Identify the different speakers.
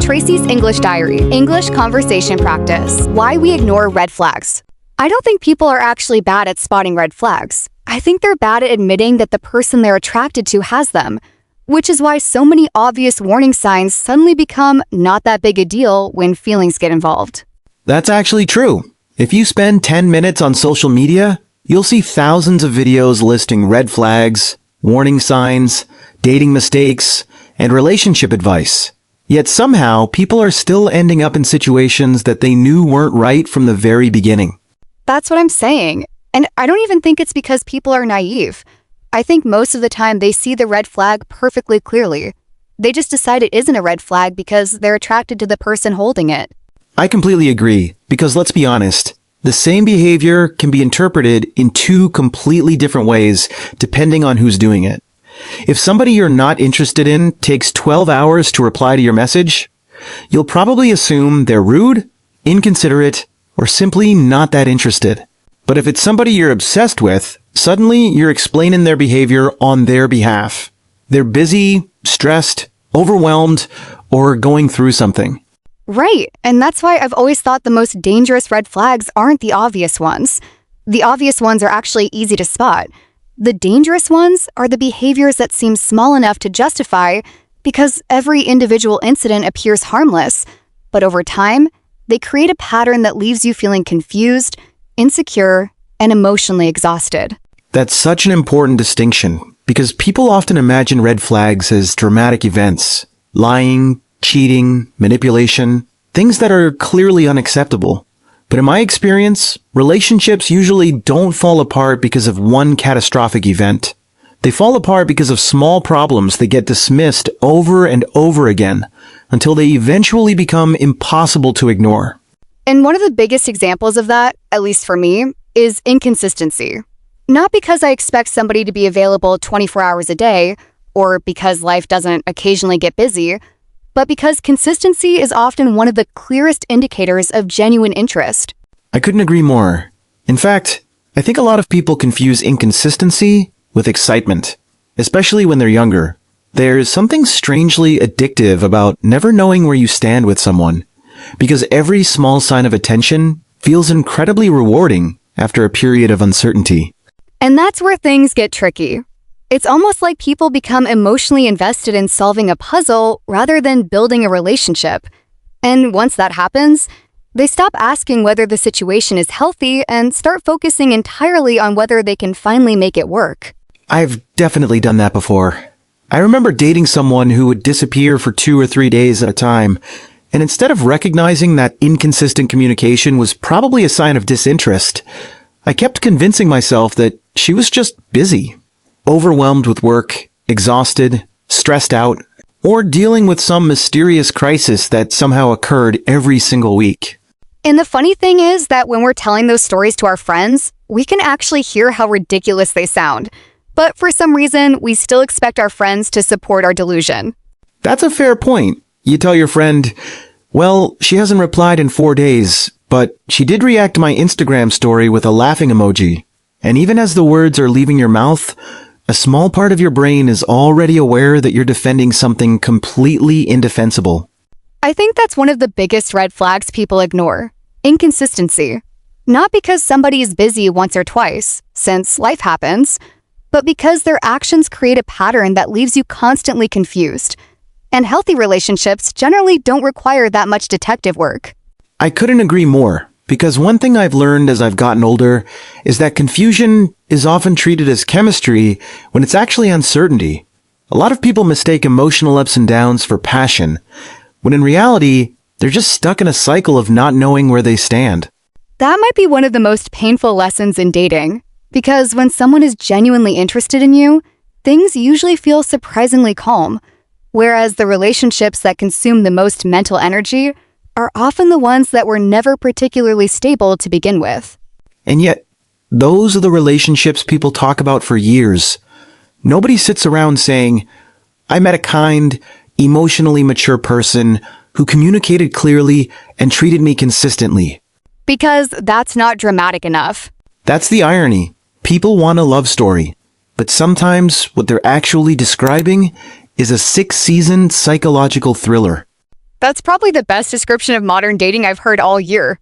Speaker 1: Tracy's English Diary, English Conversation Practice. Why we ignore red flags. I don't think people are actually bad at spotting red flags. I think they're bad at admitting that the person they're attracted to has them, which is why so many obvious warning signs suddenly become not that big a deal when feelings get involved.
Speaker 2: That's actually true. If you spend 10 minutes on social media, you'll see thousands of videos listing red flags, warning signs, dating mistakes, and relationship advice. Yet somehow, people are still ending up in situations that they knew weren't right from the very beginning.
Speaker 1: That's what I'm saying. And I don't even think it's because people are naive. I think most of the time they see the red flag perfectly clearly. They just decide it isn't a red flag because they're attracted to the person holding it.
Speaker 2: I completely agree, because let's be honest, the same behavior can be interpreted in two completely different ways depending on who's doing it. If somebody you're not interested in takes 12 hours to reply to your message, you'll probably assume they're rude, inconsiderate, or simply not that interested. But if it's somebody you're obsessed with, suddenly you're explaining their behavior on their behalf. They're busy, stressed, overwhelmed, or going through something.
Speaker 1: Right, and that's why I've always thought the most dangerous red flags aren't the obvious ones. The obvious ones are actually easy to spot. The dangerous ones are the behaviors that seem small enough to justify because every individual incident appears harmless, but over time, they create a pattern that leaves you feeling confused, insecure, and emotionally exhausted.
Speaker 2: That's such an important distinction, because people often imagine red flags as dramatic events, lying, cheating, manipulation, things that are clearly unacceptable. But in my experience, relationships usually don't fall apart because of one catastrophic event. They fall apart because of small problems that get dismissed over and over again until they eventually become impossible to ignore.
Speaker 1: And one of the biggest examples of that, at least for me, is inconsistency. Not because I expect somebody to be available 24 hours a day, or because life doesn't occasionally get busy, but because consistency is often one of the clearest indicators of genuine interest.
Speaker 2: I couldn't agree more. In fact, I think a lot of people confuse inconsistency with excitement, especially when they're younger. There's something strangely addictive about never knowing where you stand with someone, because every small sign of attention feels incredibly rewarding after a period of uncertainty.
Speaker 1: And that's where things get tricky. It's almost like people become emotionally invested in solving a puzzle rather than building a relationship. And once that happens, they stop asking whether the situation is healthy and start focusing entirely on whether they can finally make it work.
Speaker 2: I've definitely done that before. I remember dating someone who would disappear for 2 or 3 days at a time, and instead of recognizing that inconsistent communication was probably a sign of disinterest, I kept convincing myself that she was just busy. Overwhelmed with work, exhausted, stressed out, or dealing with some mysterious crisis that somehow occurred every single week.
Speaker 1: And the funny thing is that when we're telling those stories to our friends, we can actually hear how ridiculous they sound. But for some reason, we still expect our friends to support our delusion.
Speaker 2: That's a fair point. You tell your friend, well, she hasn't replied in 4 days, but she did react to my Instagram story with a laughing emoji. And even as the words are leaving your mouth, a small part of your brain is already aware that you're defending something completely indefensible.
Speaker 1: I think that's one of the biggest red flags people ignore. Inconsistency. Not because somebody is busy once or twice, since life happens, but because their actions create a pattern that leaves you constantly confused. And healthy relationships generally don't require that much detective work.
Speaker 2: I couldn't agree more. Because one thing I've learned as I've gotten older is that confusion is often treated as chemistry when it's actually uncertainty. A lot of people mistake emotional ups and downs for passion, when in reality, they're just stuck in a cycle of not knowing where they stand.
Speaker 1: That might be one of the most painful lessons in dating, because when someone is genuinely interested in you, things usually feel surprisingly calm, whereas the relationships that consume the most mental energy are often the ones that were never particularly stable to begin with.
Speaker 2: And yet, those are the relationships people talk about for years. Nobody sits around saying, I met a kind, emotionally mature person who communicated clearly and treated me consistently.
Speaker 1: Because that's not dramatic enough.
Speaker 2: That's the irony. People want a love story, but sometimes what they're actually describing is a 6-season psychological thriller.
Speaker 1: That's probably the best description of modern dating I've heard all year.